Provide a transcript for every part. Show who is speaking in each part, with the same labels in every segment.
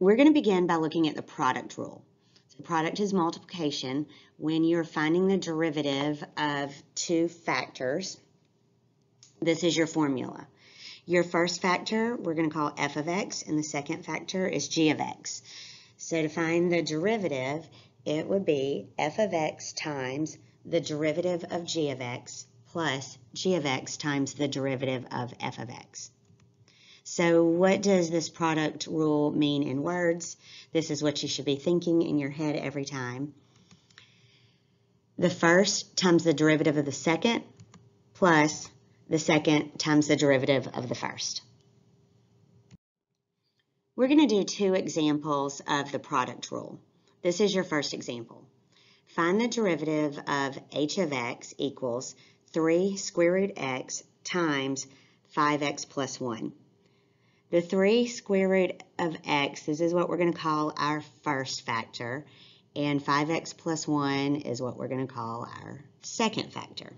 Speaker 1: we're going to begin by looking at the product rule. So product is multiplication. When you're finding the derivative of two factors, this is your formula. Your first factor we're going to call f of x, and the second factor is g of x. So to find the derivative, it would be f of x times the derivative of g of x plus g of x times the derivative of f of x. So what does this product rule mean in words? This is what you should be thinking in your head every time. The first times the derivative of the second plus the second times the derivative of the first. We're going to do two examples of the product rule. This is your first example. Find the derivative of h of x equals 3 square root x times 5x plus 1. The 3 square root of x, this is what we're going to call our first factor, and 5x plus 1 is what we're going to call our second factor.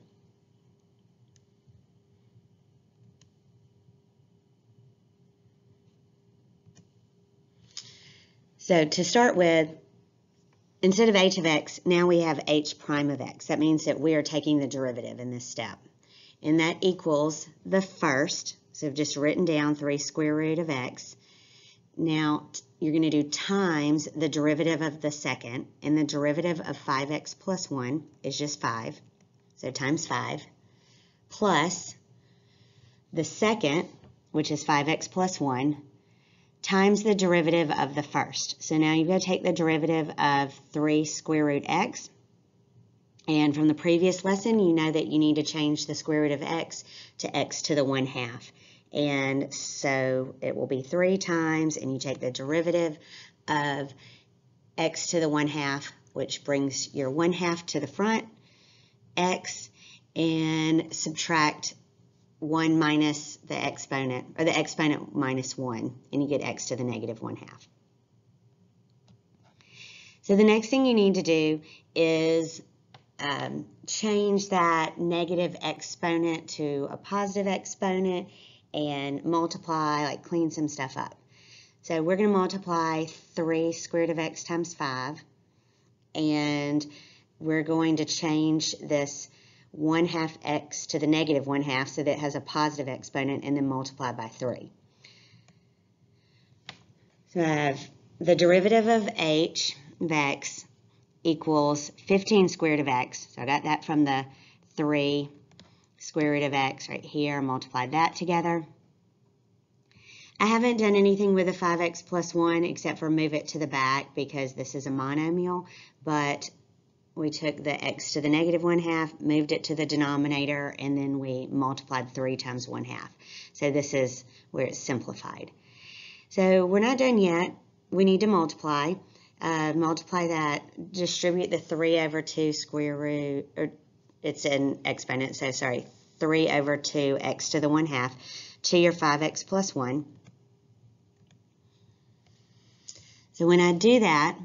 Speaker 1: So to start with, instead of h of x, now we have h prime of x. That means that we are taking the derivative in this step. And that equals the first, so I've just written down 3 square root of x. Now you're going to do times the derivative of the second, and the derivative of 5x plus 1 is just 5, so times 5, plus the second, which is 5x plus 1, times the derivative of the first. So now you've got to take the derivative of 3 square root x. And from the previous lesson, you know that you need to change the square root of x to the 1/2. And so it will be 3 times, and you take the derivative of x to the 1/2, which brings your 1/2 to the front, x, and subtract 1 minus the exponent, or the exponent minus 1, and you get x to the negative 1/2. So the next thing you need to do is change that negative exponent to a positive exponent and multiply, like clean some stuff up. So we're going to multiply 3 square root of x times 5, and we're going to change this 1/2 x to the negative 1/2 so that it has a positive exponent, and then multiply by 3. So I have the derivative of h of x equals 15 square root of x. So I got that from the 3 square root of x right here, multiplied that together. I haven't done anything with the 5x plus 1 except for move it to the back because this is a monomial, but we took the x to the negative 1/2, moved it to the denominator, and then we multiplied 3 times 1/2. So this is where it's simplified. So we're not done yet. We need to multiply. Multiply that, distribute the 3 over 2 square root, or it's an exponent, so sorry, 3 over 2 x to the 1/2 to your 5x plus 1. So when I do that,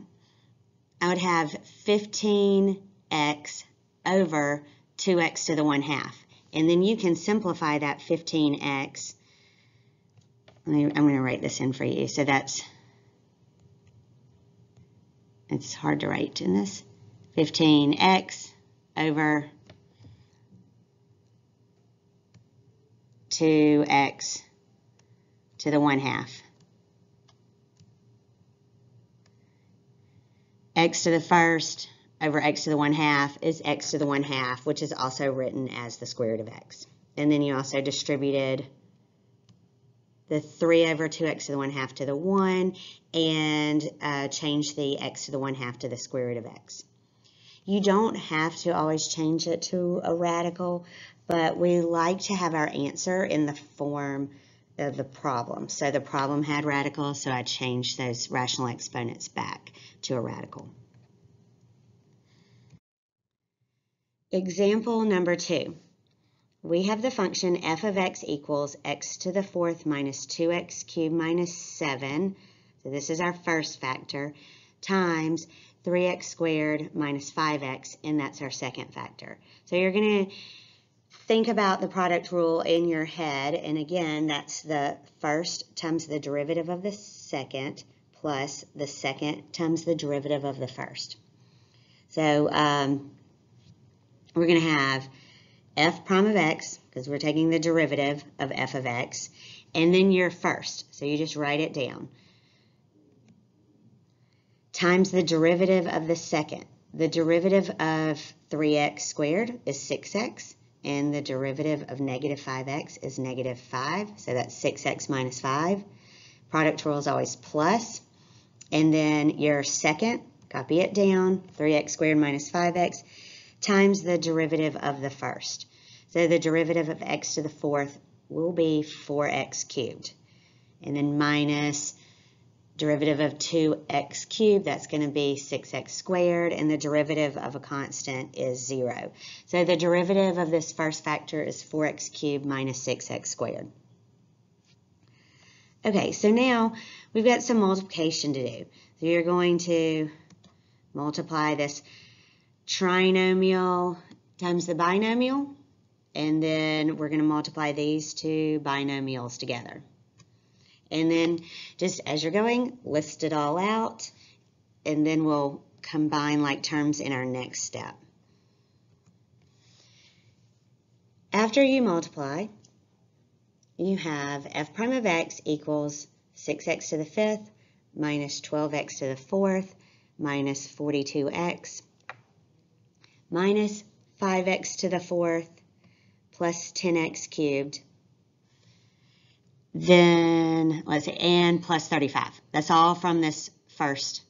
Speaker 1: I would have 15x over 2x to the 1/2. And then you can simplify that 15x. I'm going to write this in for you. So it's hard to write in this. 15x over 2x to the 1/2. X to the first over x to the 1/2 is x to the 1/2, which is also written as the square root of x. And then you also distributed the 3 over 2x to the 1/2 to the 1, and change the x to the 1/2 to the square root of x. You don't have to always change it to a radical, but we like to have our answer in the form of the problem. So the problem had radicals, so I changed those rational exponents back to a radical. Example number 2. We have the function f of x equals x to the 4th minus 2x cubed minus 7, so this is our first factor, times 3x squared minus 5x, and that's our second factor. So you're going to think about the product rule in your head, and again, that's the first times the derivative of the second plus the second times the derivative of the first. So we're going to have f prime of x, because we're taking the derivative of f of x, and then your first, so you just write it down, times the derivative of the second. The derivative of 3x squared is 6x, and the derivative of negative 5x is negative 5, so that's 6x minus 5. Product rule is always plus, and then your second, copy it down, 3x squared minus 5x, times the derivative of the first. So the derivative of x to the fourth will be 4x cubed. And then minus derivative of 2x cubed, that's going to be 6x squared, and the derivative of a constant is 0. So the derivative of this first factor is 4x cubed minus 6x squared. Okay, so now we've got some multiplication to do. So you're going to multiply this trinomial times the binomial, and then we're going to multiply these two binomials together. And then just as you're going, list it all out, and then we'll combine like terms in our next step. After you multiply, you have f prime of x equals 6x to the fifth minus 12x to the fourth minus 42x minus 5x to the fourth plus 10x cubed, then let's see, and plus 35. That's all from this first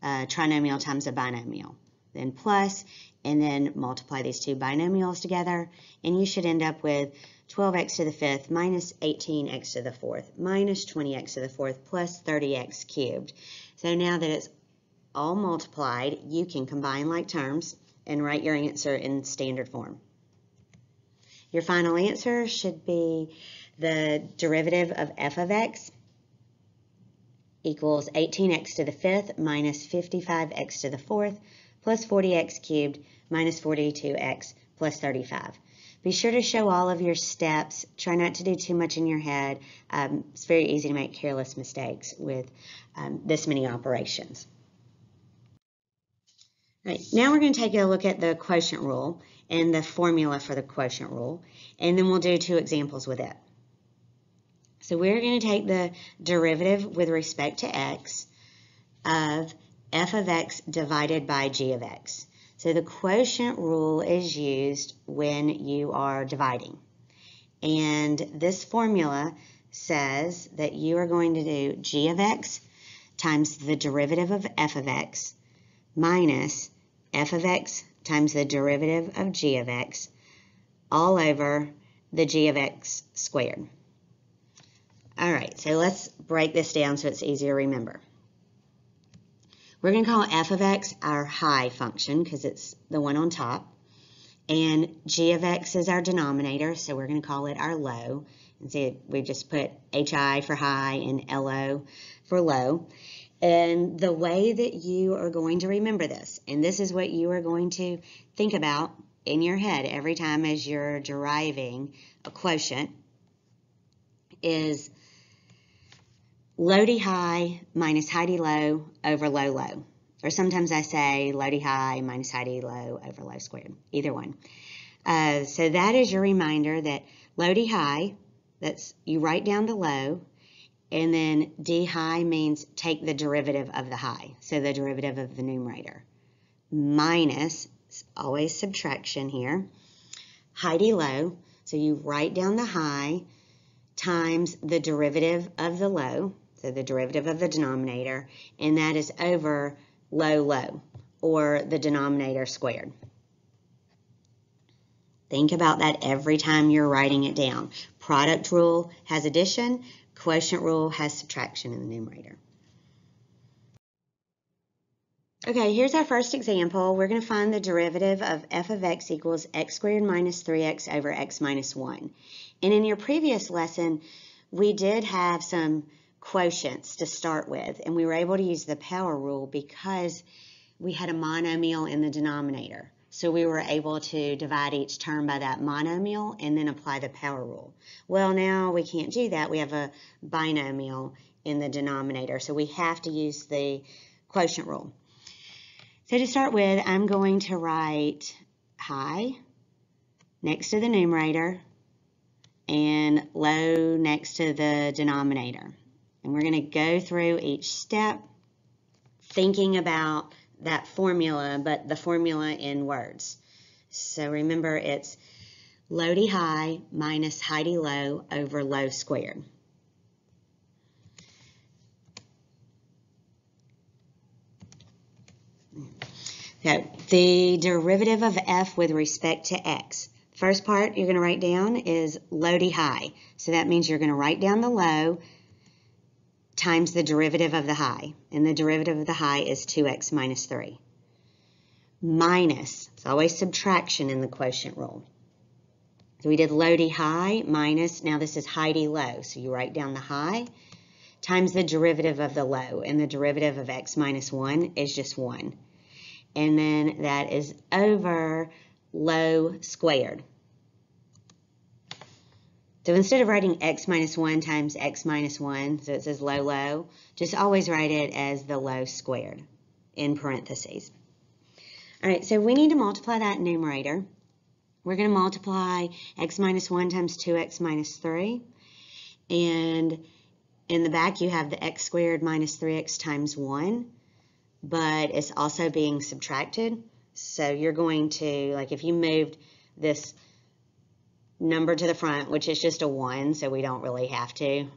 Speaker 1: trinomial times a binomial. Then plus, and then multiply these two binomials together, and you should end up with 12x to the fifth minus 18x to the fourth minus 20x to the fourth plus 30x cubed. So now that it's all multiplied, you can combine like terms and write your answer in standard form. Your final answer should be the derivative of f of x equals 18x to the fifth minus 55x to the fourth plus 40x cubed minus 42x plus 35. Be sure to show all of your steps. Try not to do too much in your head. It's very easy to make careless mistakes with this many operations. All right, now we're going to take a look at the quotient rule and the formula for the quotient rule, and then we'll do two examples with it. So we're going to take the derivative with respect to x of f of x divided by g of x. So the quotient rule is used when you are dividing. And this formula says that you are going to do g of x times the derivative of f of x minus f of x times the derivative of g of x all over the g of x squared. All right, so let's break this down so it's easier to remember. We're going to call f of x our high function because it's the one on top. And g of x is our denominator, so we're going to call it our low. And see, we just put hi for high and lo for low. And the way that you are going to remember this, and this is what you are going to think about in your head every time as you're deriving a quotient, is low-D high minus high-D low over low-low. Or sometimes I say low-D high minus high-D low over low squared. Either one. So that is your reminder that low-D high, that's you write down the low, and then D high means take the derivative of the high. So the derivative of the numerator. Minus, always subtraction here, high-D low. So you write down the high times the derivative of the low. So the derivative of the denominator, and that is over low-low, or the denominator squared. Think about that every time you're writing it down. Product rule has addition, quotient rule has subtraction in the numerator. Okay, here's our first example. We're going to find the derivative of f of x equals x squared minus 3x over x minus 1. And in your previous lesson, we did have some quotients to start with, and we were able to use the power rule because we had a monomial in the denominator. So we were able to divide each term by that monomial and then apply the power rule. Well, now we can't do that. We have a binomial in the denominator, so we have to use the quotient rule. So to start with, I'm going to write high next to the numerator and low next to the denominator. And we're going to go through each step thinking about that formula, but the formula in words. So remember, it's low-y high minus high-y low over low squared. So the derivative of f with respect to x. First part you're going to write down is low-y high. So that means you're going to write down the low times the derivative of the high. And the derivative of the high is 2x minus 3. Minus, it's always subtraction in the quotient rule. So we did low-y high minus, now this is high-y low. So you write down the high times the derivative of the low. And the derivative of x minus 1 is just 1. And then that is over low squared. So instead of writing x minus 1 times x minus 1, so it says low, low, just always write it as the low squared in parentheses. All right, so we need to multiply that numerator. We're going to multiply x minus 1 times 2x minus 3. And in the back, you have the x squared minus 3x times 1. But it's also being subtracted. So you're going to, like if you moved this number to the front, which is just a 1, so we don't really have to,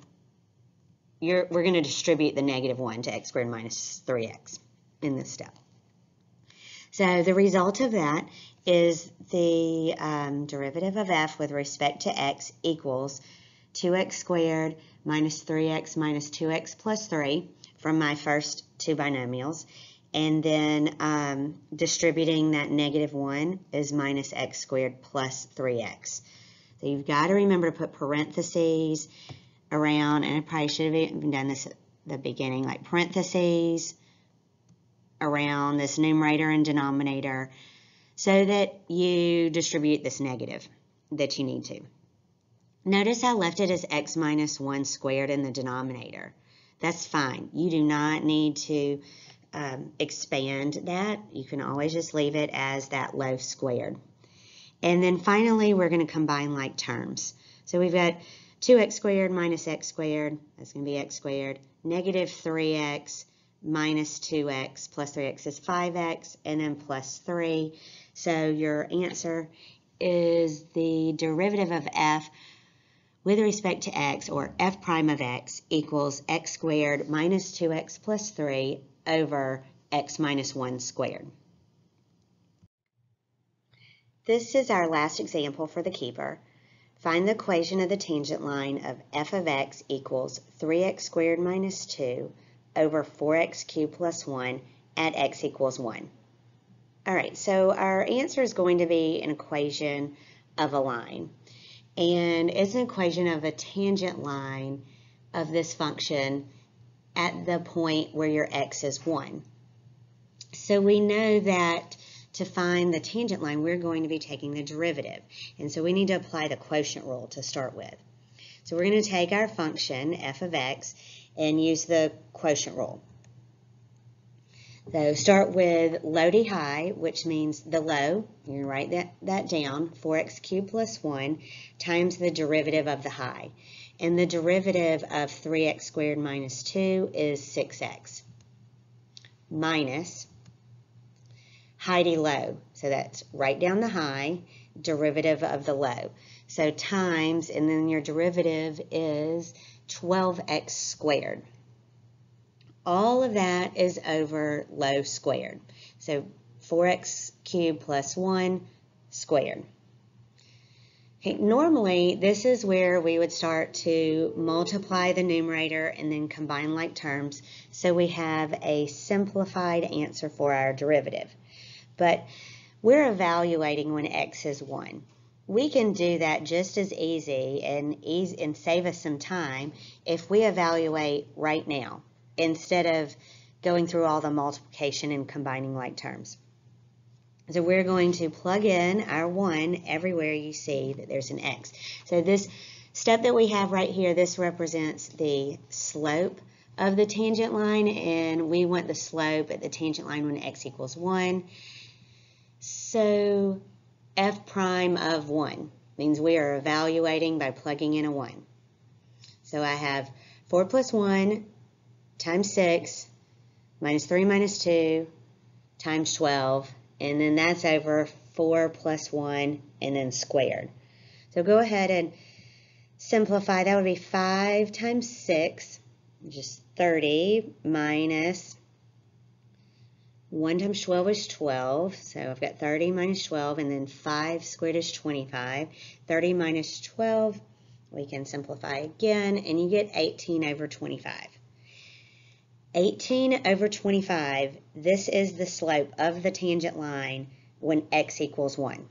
Speaker 1: we're going to distribute the negative 1 to x squared minus 3x in this step. So the result of that is the derivative of f with respect to x equals 2x squared minus 3x minus 2x plus 3 from my first two binomials. And then distributing that negative 1 is minus x squared plus 3x. So you've got to remember to put parentheses around, and I probably should have done this at the beginning, like parentheses around this numerator and denominator so that you distribute this negative that you need to. Notice I left it as x minus 1 squared in the denominator. That's fine. You do not need to expand that. You can always just leave it as that low squared. And then finally, we're going to combine like terms. So we've got 2x squared minus x squared. That's going to be x squared. Negative 3x minus 2x plus 3x is 5x, and then plus 3. So your answer is the derivative of f with respect to x, or f prime of x, equals x squared minus 2x plus 3 over x minus 1 squared. This is our last example for the keeper. Find the equation of the tangent line of f of x equals 3x squared minus 2 over 4x cubed plus 1 at x equals 1. All right, so our answer is going to be an equation of a line. And it's an equation of a tangent line of this function at the point where your x is 1. So we know that to find the tangent line, we're going to be taking the derivative. And so we need to apply the quotient rule to start with. So we're going to take our function, f of x, and use the quotient rule. So start with low-y high, which means the low, you're going to write that down, 4x cubed plus 1 times the derivative of the high. And the derivative of 3x squared minus 2 is 6x. Minus high-y low, so that's write down the high, derivative of the low. So times, and then your derivative is 12x squared. All of that is over low squared. So 4x cubed plus 1 squared. Okay, normally, this is where we would start to multiply the numerator and then combine like terms, so we have a simplified answer for our derivative. But we're evaluating when x is 1. We can do that just as easy and save us some time if we evaluate right now, instead of going through all the multiplication and combining like terms. So we're going to plug in our 1 everywhere you see that there's an x. So this step that we have right here, this represents the slope of the tangent line, and we want the slope at the tangent line when x equals 1. So f prime of 1 means we are evaluating by plugging in a 1. So I have 4 plus 1 times 6 minus 3 minus 2 times 12, and then that's over 4 plus 1 and then squared. So go ahead and simplify. That would be 5 times 6, which is 30, minus 1 times 12 is 12. So I've got 30 minus 12, and then 5 squared is 25. 30 minus 12, we can simplify again, and you get 18 over 25. 18 over 25, this is the slope of the tangent line when x equals 1.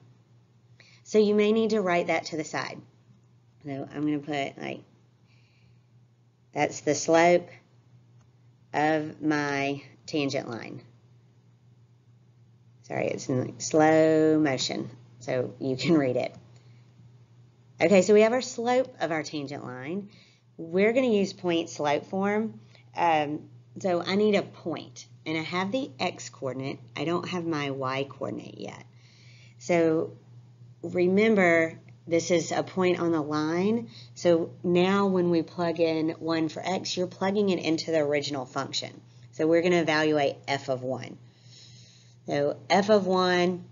Speaker 1: So you may need to write that to the side. So I'm going to put, like, that's the slope of my tangent line. Sorry, it's in slow motion, so you can read it. Okay, so we have our slope of our tangent line. We're going to use point slope form. So I need a point, and I have the x coordinate. I don't have my y coordinate yet. So remember, this is a point on the line. So now when we plug in 1 for x, you're plugging it into the original function. So we're going to evaluate f of 1. So f of 1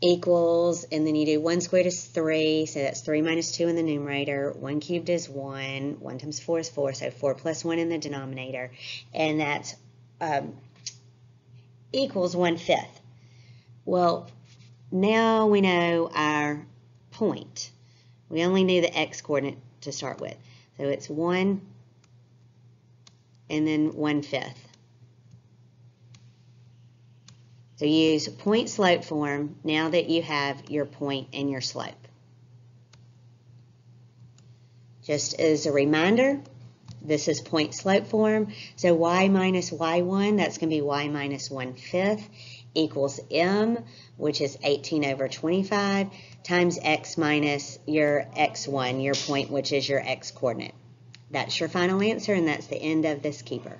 Speaker 1: equals, and then you do 1 squared is 3, so that's 3 minus 2 in the numerator, 1 cubed is 1, 1 times 4 is 4, so 4 plus 1 in the denominator, and that's equals 1/5. Well, now we know our point. We only knew the x coordinate to start with, so it's 1 and then 1/5. So use point slope form now that you have your point and your slope. Just as a reminder, this is point slope form. So y minus y1, that's going to be y minus 1/5 equals m, which is 18 over 25, times x minus your x1, your point, which is your x coordinate. That's your final answer, and that's the end of this keeper.